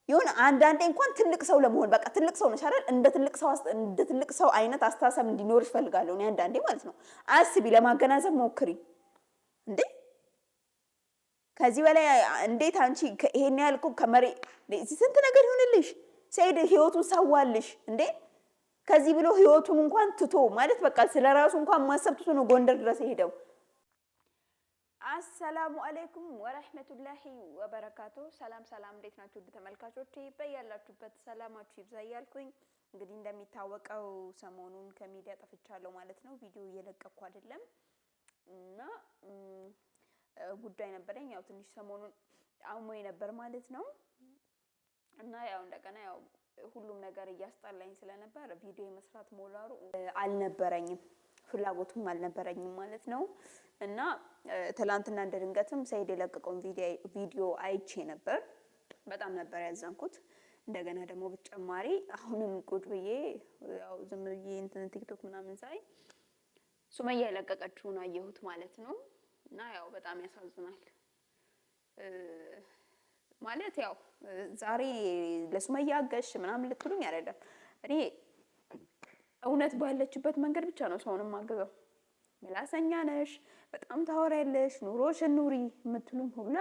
ይሁን አንዳንዴ እንኳን ትልቅ ሰው ለመሆን በቃ ትልቅ ሰው ነሽ አይደል እንደ ትልቅ ሰው አይነት አስተሳሰብ እንዲኖርሽ ፈልጋለሁ እኔ አንዳንዴ ማለት ነው አስቢ ለማገናዘብ ሞክሪ እንዴ ከዚህ በላይ እንዴት አንቺ ይሄን ያልኩ ከመሬ ስንት ነገር ይሁንልሽ ሰይድ ህይወቱን ሰዋልሽ እንዴ ከዚህ ብሎ ህይወቱን እንኳን ትቶ ማለት በቃ ስለራሱ እንኳን ማሰብ ትቶ ነው ጎንደር ድረስ ሄደው አሰላሙ አለይኩም ወራህመቱላሂ ወበረካቱ ሰላም ሰላም እንዴት ናችሁ ተመልካቾቼ በያላችሁበት ሰላማችሁ ይብዛ ያልኩኝ እንግዲህ እንደሚታወቀው ሰሞኑን ከሚዲያ ጠፍቻለሁ ማለት ነው ቪዲዮ እየለቀቅኩ አይደለም እና ጉዳይ ነበረኝ ያው ትንሽ ሰሞኑን አሞኝ ነበር ማለት ነው እና ያው እንደገና ያው ሁሉም ነገር እያስጣላኝ ስለነበር ቪዲዮ መስራት ሞላሩ አልነበረኝም ፍላጎቱም አልነበረኝም ማለት ነው እና ትላንትና እንደድንገትም ሰይድ የለቀቀውን ቪዲዮ አይቼ ነበር በጣም ነበር ያዘንኩት እንደገና ደግሞ በተጨማሪ አሁንም ቁጭ ብዬ ያው ዝም ብዬ እንትን ቲክቶክ ምናምን ሳይ ሱመያ የለቀቀችውን አየሁት ማለት ነው እና ያው በጣም ያሳዝናል ማለት ያው ዛሬ ለሱመያ አገሽ ምናምን ልትሉኝ አይደለም እኔ እውነት ባለችበት መንገድ ብቻ ነው ሰውንም ማገዘው ምላሰኛ ነሽ በጣም ታወራለሽ ኑሮሽን ኑሪ የምትሉኝ ሁላ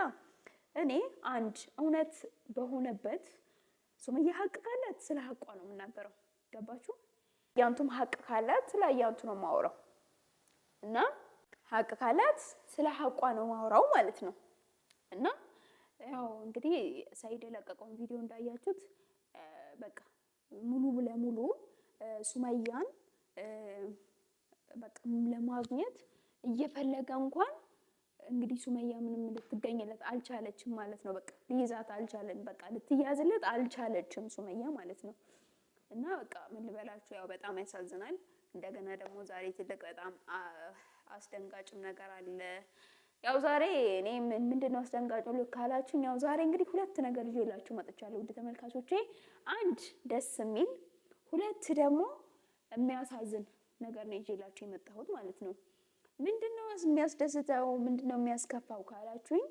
እኔ አንድ እውነት በሆነበት ሱመያ ሀቅ ካላት ስለ ሀቋ ነው የምናገረው ገባችሁ ያንቱም ሀቅ ካላት ስለ ያንቱ ነው ማወራው እና ሀቅ ካላት ስለ ሀቋ ነው ማወራው ማለት ነው እና ያው እንግዲህ ሰይድ የለቀቀውን ቪዲዮ እንዳያችሁት በቃ ሙሉ ለሙሉ ሱመያን በቃ ለማግኘት እየፈለገ እንኳን እንግዲህ ሱመያ ምንም ልትገኝለት አልቻለችም ማለት ነው በቃ ሊይዛት አልቻለም በቃ ልትያዝለት አልቻለችም ሱመያ ማለት ነው እና በቃ ምን ልበላችሁ ያው በጣም ያሳዝናል እንደገና ደግሞ ዛሬ ትልቅ በጣም አስደንጋጭም ነገር አለ ያው ዛሬ እኔ ምንድነው አስደንጋጭው ልካላችሁ ያው ዛሬ እንግዲህ ሁለት ነገር ይዤላችሁ መጥቻለሁ ውድ ተመልካቾቼ አንድ ደስ የሚል ሁለት ደግሞ የሚያሳዝን ነገር ነው ይዤላችሁ የመጣሁት ማለት ነው ምንድነው የሚያስደስተው ምንድነው የሚያስከፋው ካላችሁኝ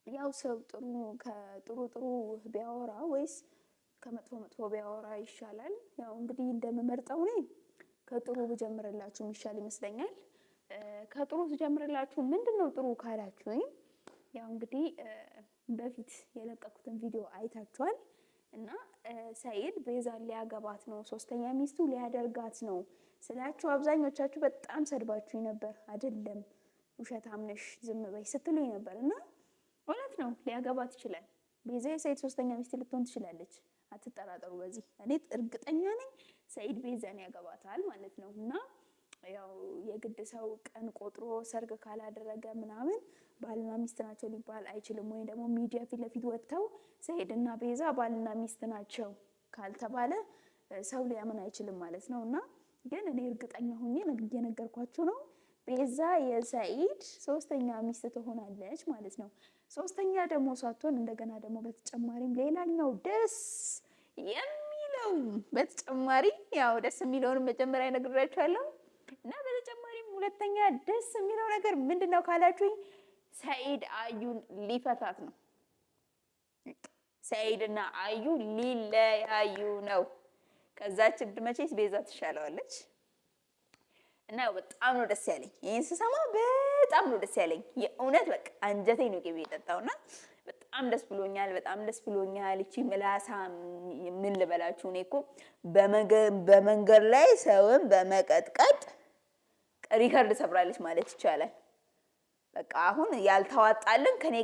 ያው ሰው ጥሩ ቢያወራ ወይስ ከመጥፎ ቢያወራ ይሻላል ያው እንግዲህ እንደምመርጠው ነኝ ከጥሩ ብጀምርላችሁ ይሻል ይመስለኛል ከጥሩ ብጀምርላችሁ ምንድነው ጥሩ ካላችሁኝ ያው እንግዲህ በፊት የለቀኩትን ቪዲዮ አይታችኋል እና ሰይድ ቤዛን ሊያገባት ነው ሶስተኛ ሚስቱ ሊያደርጋት ነው ስላችሁ አብዛኞቻችሁ በጣም ሰድባችሁ ነበር አይደለም ውሸታም ነሽ ዝም በይ ስትሉኝ ነበርና እውነት ነው ሊያገባት ይችላል ቤዛ የሰይድ ሶስተኛ ሚስት ልትሆን ትችላለች አትጠራጠሩ በዚህ እኔ እርግጠኛ ነኝ ሰይድ ቤዛን ያገባታል ማለት ነው እና ያው የግድ ሰው ቀን ቆጥሮ ሰርግ ካላደረገ ምናምን ባልና ሚስት ናቸው ሊባል አይችልም ወይ ደግሞ ሚዲያ ፊት ለፊት ወጥተው ሰይድና ቤዛ ባልና ሚስት ናቸው ካልተባለ ሰው ሊያምን አይችልም ማለት ነውና ግን እኔ እርግጠኛ ሆኜ እየነገርኳችሁ ነው ቤዛ የሰይድ ሶስተኛ ሚስት ትሆናለች ማለት ነው ሶስተኛ ደግሞ ሳትሆን እንደገና ደግሞ በተጨማሪም ሌላኛው ደስ የሚለው በተጨማሪ ያው ደስ የሚለውን መጀመሪያ ነግሬያችኋለሁ እና በተጨማሪም ሁለተኛ ደስ የሚለው ነገር ምንድነው ካላችሁኝ ሰይድ አዩን ሊፈታት ነው ሰይድና አዩ ሊለያዩ ነው ከዛች መቼስ ቤዛ ትሻለዋለች እና በጣም ነው ደስ ያለኝ ይሄን ስሰማ በጣም ነው ደስ ያለኝ የእውነት በቃ አንጀቴ ነው ቅቤ የጠጣውና በጣም ደስ ብሎኛል እቺ ምላሳ ምን ልበላችሁ እኔ እኮ በመንገድ ላይ ሰውን በመቀጥቀጥ ሪከርድ ሰብራለች ማለት ይቻላል በቃ አሁን ያልተዋጣልን ከኔ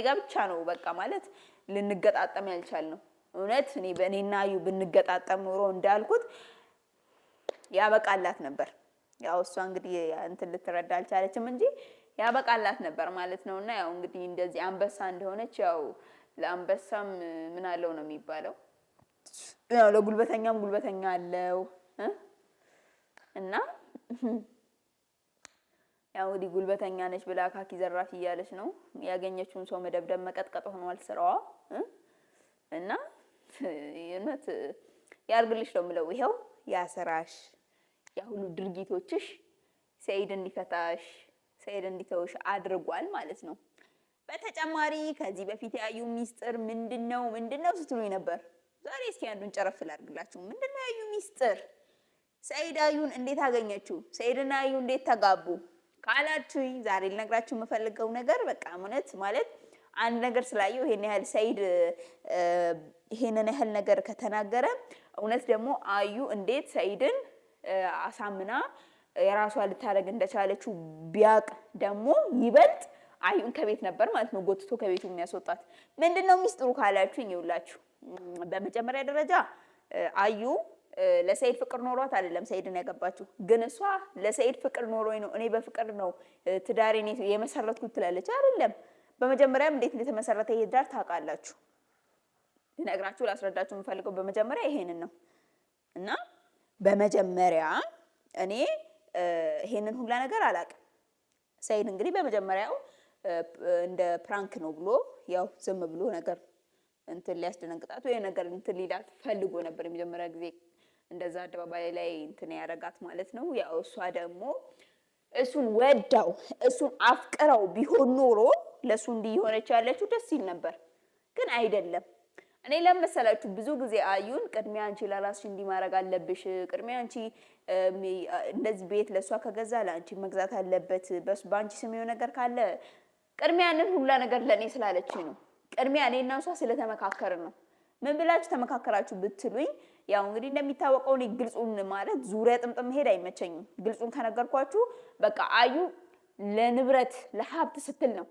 ጋር ብቻ ነው በቃ ማለት ልንገጣጠም ያልቻልነው እውነት እኔ በእኔና አዩ ብንገጣጠም ኖሮ እንዳልኩት ያበቃላት ነበር ያው እሷ እንግዲህ እንትን ልትረዳ አልቻለችም እንጂ ያበቃላት ነበር ማለት ነውና ያው እንግዲህ እንደዚህ አንበሳ እንደሆነች ያው ለአንበሳም ምን አለው ነው የሚባለው ያው ለጉልበተኛም ጉልበተኛ አለው እና ያው እንግዲህ ጉልበተኛ ነች ብላ ካኪ ዘራፍ እያለች ነው ያገኘችውን ሰው መደብደብ መቀጥቀጥ ሆኗል ስራዋ እና የነት ያርግልሽ ነው የምለው ይሄው ያሰራሽ ያ ሁሉ ድርጊቶችሽ ሰይድ እንዲፈታሽ ሰይድ እንዲተውሽ አድርጓል ማለት ነው በተጨማሪ ከዚህ በፊት ያዩ ሚስጥር ምንድነው ስትሉኝ ነበር። ዛሬ እስኪ አንዱን ጨረፍ ላድርግላችሁ። ምንድነው ያዩ ሚስጥር? ሰኢድ አዩን እንዴት አገኘችው? ሰኢድና አዩ እንዴት ተጋቡ ካላችሁኝ ዛሬ ልነግራችሁ የምፈልገው ነገር በቃ እውነት ማለት አንድ ነገር ስላየው ይሄን ያህል ሰኢድ ይሄንን ያህል ነገር ከተናገረ እውነት ደግሞ አዩ እንዴት ሰኢድን አሳምና የራሷ ልታደርግ እንደቻለችው ቢያቅ ደግሞ ይበልጥ አዩን ከቤት ነበር ማለት ነው ጎትቶ ከቤቱ የሚያስወጣት። ምንድነው ሚስጥሩ ካላችሁኝ ይውላችሁ። በመጀመሪያ ደረጃ አዩ ለሰኢድ ፍቅር ኖሯት አይደለም ሰኢድን ያገባችው። ግን እሷ ለሰኢድ ፍቅር ኖሮኝ ነው እኔ በፍቅር ነው ትዳሬን የመሰረትኩት ትላለች አይደለም። በመጀመሪያም እንዴት እንደተመሰረተ ይሄ ትዳር ታውቃላችሁ። ልነግራችሁ ላስረዳችሁ የምፈልገው በመጀመሪያ ይሄንን ነው። እና በመጀመሪያ እኔ ይሄንን ሁላ ነገር አላውቅም። ሰኢድ እንግዲህ በመጀመሪያው እንደ ፕራንክ ነው ብሎ ያው ዝም ብሎ ነገር እንትን ሊያስደነግጣት ወይ ነገር እንትን ሊላት ፈልጎ ነበር የመጀመሪያ ጊዜ እንደዛ አደባባይ ላይ እንትን ያረጋት ማለት ነው። ያው እሷ ደግሞ እሱን ወዳው እሱን አፍቅራው ቢሆን ኖሮ ለሱ እንዲህ ሆነች ያለችው ደስ ይል ነበር። ግን አይደለም። እኔ ለምሳላችሁ ብዙ ጊዜ አዩን ቅድሚያ አንቺ ለራስሽ እንዲህ ማድረግ አለብሽ፣ ቅድሚያ አንቺ እንደዚህ ቤት ለሷ ከገዛ ለአንቺ መግዛት አለበት፣ በአንቺ ስም የሆነ ነገር ካለ ቅድሚያ ያንን ሁላ ነገር ለኔ ስላለችኝ ነው። ቅድሚያ እኔና እሷ ስለተመካከርን ነው። ምን ብላችሁ ተመካከራችሁ ብትሉኝ ያው እንግዲህ እንደሚታወቀው እኔ ግልጹን ማለት ዙሪያ ጥምጥም መሄድ አይመቸኝም። ግልጹን ከነገርኳችሁ በቃ አዩ ለንብረት ለሀብት ስትል ነው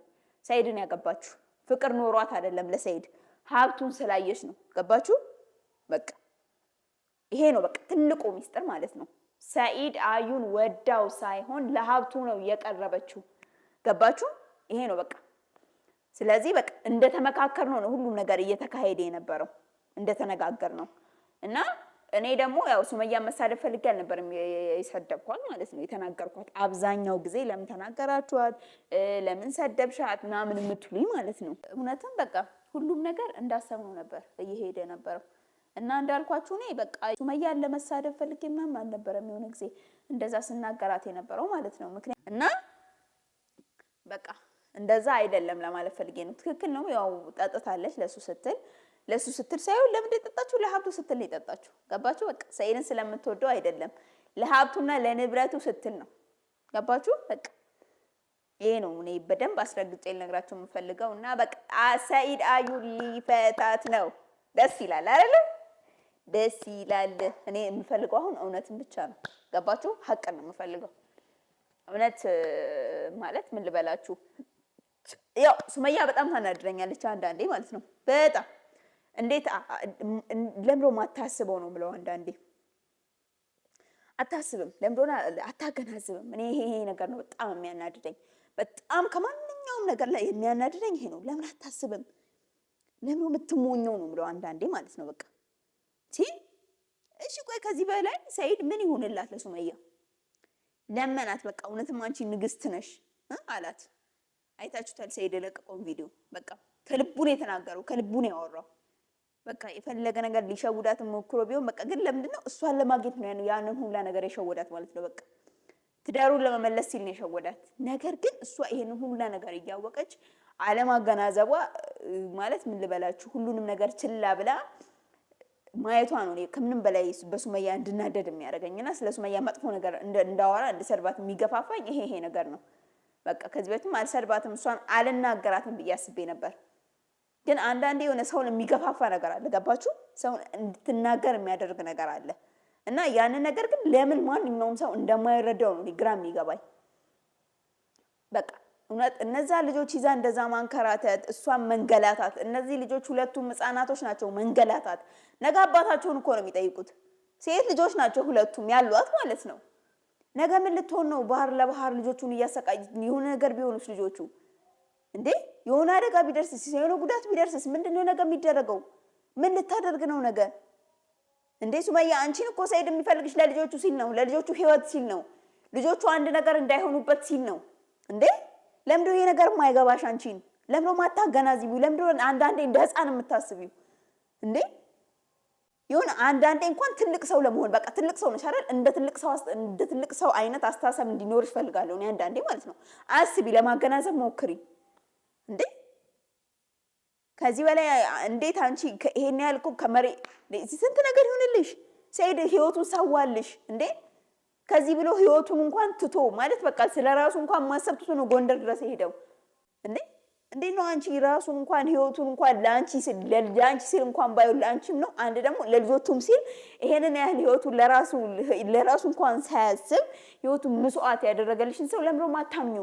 ሰኢድን ያገባችሁ። ፍቅር ኖሯት አይደለም ለሰኢድ ሀብቱን ስላየች ነው። ገባችሁ? በቃ ይሄ ነው በቃ ትልቁ ሚስጥር ማለት ነው። ሰኢድ አዩን ወዳው ሳይሆን ለሀብቱ ነው የቀረበችው። ገባችሁ? ይሄ ነው በቃ። ስለዚህ በቃ እንደተመካከር ነው ሁሉም ነገር እየተካሄደ የነበረው እንደተነጋገር ነው። እና እኔ ደግሞ ያው ሱመያ መሳደብ ፈልጌ አልነበረም የሰደብኳት ማለት ነው የተናገርኳት። አብዛኛው ጊዜ ለምን ተናገራችኋት፣ ለምን ሰደብሻት ምናምን የምትሉኝ ማለት ነው። እውነትም በቃ ሁሉም ነገር እንዳሰብነው ነበር እየሄደ ነበረው። እና እንዳልኳችሁ እኔ በቃ ሱመያን ለመሳደብ ፈልጌ ምናምን አልነበረም የሆነ ጊዜ እንደዛ ስናገራት የነበረው ማለት ነው። ምክንያት እና በቃ እንደዛ አይደለም ለማለት ፈልጌ ነው። ትክክል ነው። ያው ጠጥታለች ለሱ ስትል ሳይሆን ለምን እንደጠጣችሁ ለሀብቱ ስትል ነው የጠጣችሁ። ገባችሁ? በቃ ሰኢድን ስለምትወደው አይደለም ለሀብቱና ለንብረቱ ስትል ነው። ገባችሁ? በቃ ይሄ ነው እኔ በደንብ አስረግጬ ልነግራችሁ የምፈልገው። እና በቃ ሰኢድ አዩ ሊፈታት ነው። ደስ ይላል አይደል? ደስ ይላል። እኔ የምፈልገው አሁን እውነትን ብቻ ነው። ገባችሁ? ሀቅን ነው የምፈልገው። እውነት ማለት ምን ልበላችሁ፣ ያው ሱመያ በጣም ታናድረኛለች አንዳንዴ ማለት ነው። በጣም እንዴት ለምሮ ማታስበው ነው ብለው አንዳንዴ አታስብም፣ ለምሮ አታገናዝብም። እኔ ይሄ ነገር ነው በጣም የሚያናድደኝ። በጣም ከማንኛውም ነገር ላይ የሚያናድደኝ ይሄ ነው። ለምን አታስብም? ለምሮ የምትሞኘው ነው ብለው አንዳንዴ ማለት ነው። በቃ እሺ ቆይ ከዚህ በላይ ሰኢድ ምን ይሁንላት ለሱመያ? ለመናት በቃ እውነትም አንቺ ንግስት ነሽ አላት። አይታችሁታል ሰኢድ የለቀቀውን ቪዲዮ። በቃ ከልቡ ነው የተናገረው፣ ከልቡ ነው ያወራው። በቃ የፈለገ ነገር ሊሸውዳት ሞክሮ ቢሆን በቃ ግን ለምንድነው እሷን ለማግኘት ነው ያንን ሁላ ነገር የሸወዳት ማለት ነው። በቃ ትዳሩን ለመመለስ ሲል ነው የሸወዳት። ነገር ግን እሷ ይሄንን ሁላ ነገር እያወቀች አለማገናዘቧ ማለት ምን ልበላችሁ ሁሉንም ነገር ችላ ብላ ማየቷ ነው ከምንም በላይ በሱመያ እንድናደድ የሚያደርገኝና ስለ ሱመያ መጥፎ ነገር እንዳወራ እንድሰርባት የሚገፋፋኝ ይሄ ነገር ነው። በቃ ከዚህ በፊትም አልሰርባትም እሷን አልናገራትም ብዬ አስቤ ነበር። ግን አንዳንዴ የሆነ ሰውን የሚገፋፋ ነገር አለ። ገባችሁ? ሰውን እንድትናገር የሚያደርግ ነገር አለ። እና ያንን ነገር ግን ለምን ማንኛውም ሰው እንደማይረዳው ነው ግራ የሚገባኝ። በቃ እውነት እነዛ ልጆች ይዛ እንደዛ ማንከራተት፣ እሷን መንገላታት። እነዚህ ልጆች ሁለቱም ህፃናቶች ናቸው። መንገላታት ነገ አባታቸውን እኮ ነው የሚጠይቁት። ሴት ልጆች ናቸው ሁለቱም ያሏት ማለት ነው። ነገ ምን ልትሆን ነው? ባህር ለባህር ልጆቹን እያሰቃይ የሆነ ነገር ቢሆኑስ ልጆቹ እንዴ? የሆነ አደጋ ቢደርስስ? የሆነ ጉዳት ቢደርስስ? ምንድነው ነገ የሚደረገው? ምን ልታደርግ ነው ነገ? እንዴ ሱመያ አንቺን እኮ ሰኢድ የሚፈልግሽ ለልጆቹ ሲል ነው፣ ለልጆቹ ህይወት ሲል ነው፣ ልጆቹ አንድ ነገር እንዳይሆኑበት ሲል ነው። እንዴ ለምንድነው ይሄ ነገር የማይገባሽ? አንቺን ለምንድነው ማታገናዝቢው? ለምንድነው አንዳንዴ እንደ ህፃን የምታስቢው? እንዴ ይሁን አንዳንዴ እንኳን ትልቅ ሰው ለመሆን በቃ ትልቅ ሰው ነሽ አይደል? እንደ ትልቅ ሰው አይነት አስተሳሰብ እንዲኖርሽ ፈልጋለሁ እኔ አንዳንዴ ማለት ነው። አስቢ፣ ለማገናዘብ ሞክሪ። እንዴ ከዚህ በላይ እንዴት አንቺ ይሄን ያህል እኮ ስንት ነገር ይሁንልሽ ሰይድ ህይወቱን ሰዋልሽ እንዴ ከዚህ ብሎ ህይወቱን እንኳን ትቶ ማለት በቃ ስለራሱ እንኳን ማሰብ ትቶ ነው ጎንደር ድረስ ሄደው እንዴ ነው አንቺ ራሱን እንኳን ህይወቱን እንኳን ላንቺ ሲል እንኳን ባይሆን ላንቺም ነው አንድ ደግሞ ለልጆቹም ሲል ይሄንን ያህል ህይወቱን ለራሱ እንኳን ሳያስብ ህይወቱን መስዋዕት ያደረገልሽን ሰው ለምሮ ማታምኙ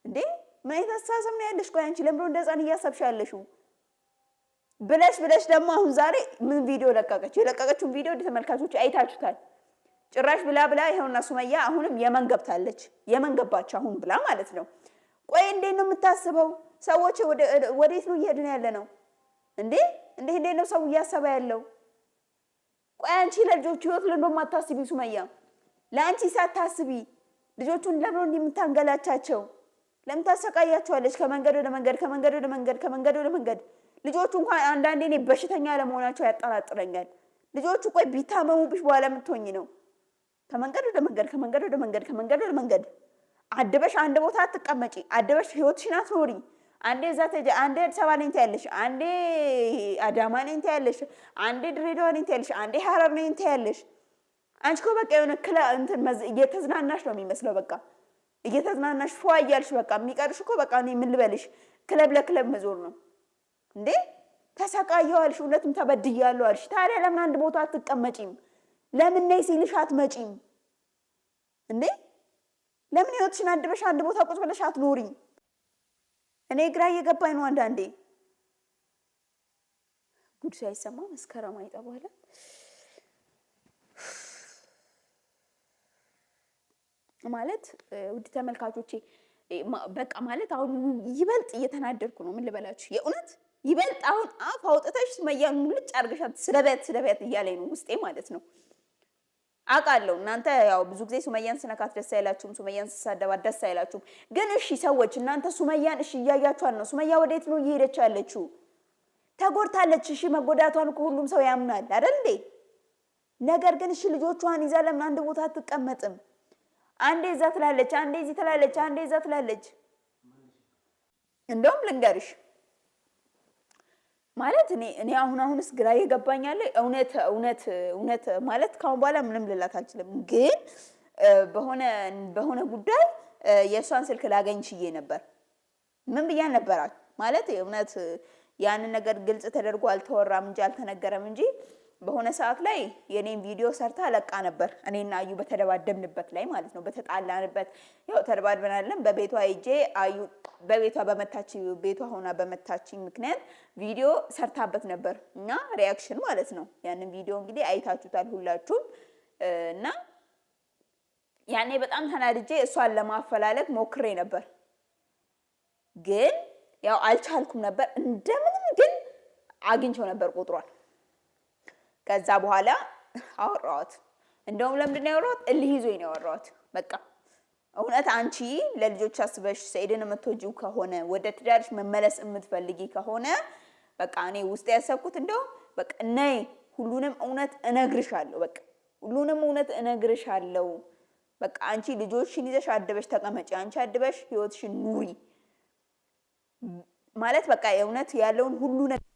እንዴ ምን አይነት አስተሳሰብ ነው ያለሽ? ቆይ አንቺ ለምሮ እንደዛን እያሰብሽ ያለሽው ብለሽ ደግሞ አሁን ዛሬ ምን ቪዲዮ ለቀቀች? የለቀቀችውን ቪዲዮ ተመልካቾች አይታችሁታል። ጭራሽ ብላ ይሄውና ሱመያ አሁንም የመን ገብታለች። የመን ገባች አሁን ብላ ማለት ነው። ቆይ እንዴት ነው የምታስበው? ሰዎች ወዴት ነው እየሄድን ያለ ነው እንዴ? እንዴት ነው ሰው እያሰበ ያለው? ቆይ አንቺ ለልጆቹ ህይወት ለምን ማታስቢ ሱመያ? ለአንቺ ሳታስቢ ልጆቹን ለምን እንደምታንገላቻቸው ለምን ታሰቃያቸዋለች? ከመንገድ ወደ መንገድ ልጆቹ እንኳን አንዳንዴ እኔ በሽተኛ ለመሆናቸው ያጠራጥረኛል። ልጆቹ ቆይ ቢታመሙብሽ በኋላ የምትሆኚ ነው? ከመንገድ ወደ መንገድ አድበሽ አንድ ቦታ አትቀመጪ። አድበሽ ህይወትሽን አትኖሪ። አንዴ እዛ አንዴ አዲስ አበባ ነኝ ትያለሽ፣ አንዴ አዳማ ነኝ ትያለሽ፣ አንዴ ድሬዳዋ ነኝ ትያለሽ፣ አንዴ ሐረር ነኝ ትያለሽ። አንቺ እኮ በቃ የሆነ እየተዝናናሽ ነው የሚመስለው። በቃ እየተዝናናሽ ፏ እያልሽ በቃ የሚቀርሽ እኮ በቃ እኔ ምን ልበልሽ ክለብ ለክለብ መዞር ነው እንዴ? ተሰቃየሁ አልሽ፣ እውነትም ተበድያለሁ አልሽ። ታዲያ ለምን አንድ ቦታ አትቀመጪም? ለምን ነይ ሲልሽ አትመጪም እንዴ? ለምን ህይወትሽን አድበሽ አንድ ቦታ ቁጭ ብለሽ አትኖሪ? እኔ ግራ እየገባኝ ነው አንዳንዴ። ጉድ ሳይሰማ መስከረም አይጠባለ። ማለት ውድ ተመልካቾቼ በቃ ማለት አሁን ይበልጥ እየተናደድኩ ነው። ምን ልበላችሁ የእውነት ይበልጥ አሁን አፍ አውጥተሽ ሱመያን ሙልጭ አርገሻት ስለበት እያለኝ ነው ውስጤ ማለት ነው። አውቃለሁ እናንተ ያው ብዙ ጊዜ ሱመያን ስነካት ደስ አይላችሁም፣ ሱመያን ስሳደባት ደስ አይላችሁም። ግን እሺ ሰዎች እናንተ ሱመያን እሺ እያያችኋት ነው። ሱመያ ወዴት ነው እየሄደች ያለችው? ተጎድታለች። እሺ መጎዳቷን እኮ ሁሉም ሰው ያምናል አይደል እንዴ? ነገር ግን እሺ ልጆቿን ይዛ ለምን አንድ ቦታ አትቀመጥም? አንዴ እዛ ትላለች፣ አንዴ እዚህ ትላለች፣ አንዴ እዛ ትላለች። እንደውም ልንገርሽ ማለት እኔ አሁንስ ግራ ይገባኛል። እውነት ማለት ካሁን በኋላ ምንም ልላት አልችልም። ግን በሆነ ጉዳይ የእሷን ስልክ ላገኝ ችዬ ነበር። ምን ብያን ነበራት ማለት እውነት ያንን ነገር ግልጽ ተደርጎ አልተወራም እንጂ አልተነገረም እንጂ በሆነ ሰዓት ላይ የኔን ቪዲዮ ሰርታ ለቃ ነበር። እኔና አዩ በተደባደብንበት ላይ ማለት ነው። በተጣላንበት ያው ተደባድበናለን። በቤቷ ሂጄ አዩ ቤቷ ሆና በመታችኝ ምክንያት ቪዲዮ ሰርታበት ነበር እና ሪያክሽን ማለት ነው። ያንን ቪዲዮ እንግዲህ አይታችሁታል ሁላችሁም። እና ያኔ በጣም ተናድጄ እሷን ለማፈላለግ ሞክሬ ነበር፣ ግን ያው አልቻልኩም ነበር። እንደምንም ግን አግኝቼው ነበር ቁጥሯን። ከዛ በኋላ አወራኋት። እንደውም ለምንድን ነው ያወራኋት? እልህ ይዞኝ ነው ያወራኋት። በቃ እውነት አንቺ ለልጆች አስበሽ ሰይድን የምትወጂው ከሆነ ወደ ትዳርሽ መመለስ የምትፈልጊ ከሆነ በቃ እኔ ውስጥ ያሰብኩት እንደውም በቃ ነይ ሁሉንም እውነት እነግርሻለሁ። በቃ ሁሉንም እውነት እነግርሻለሁ። በቃ አንቺ ልጆችሽን ይዘሽ አድበሽ ተቀመጪ፣ አንቺ አድበሽ ህይወትሽን ኑሪ ማለት በቃ የእውነት ያለውን ሁሉ ነገር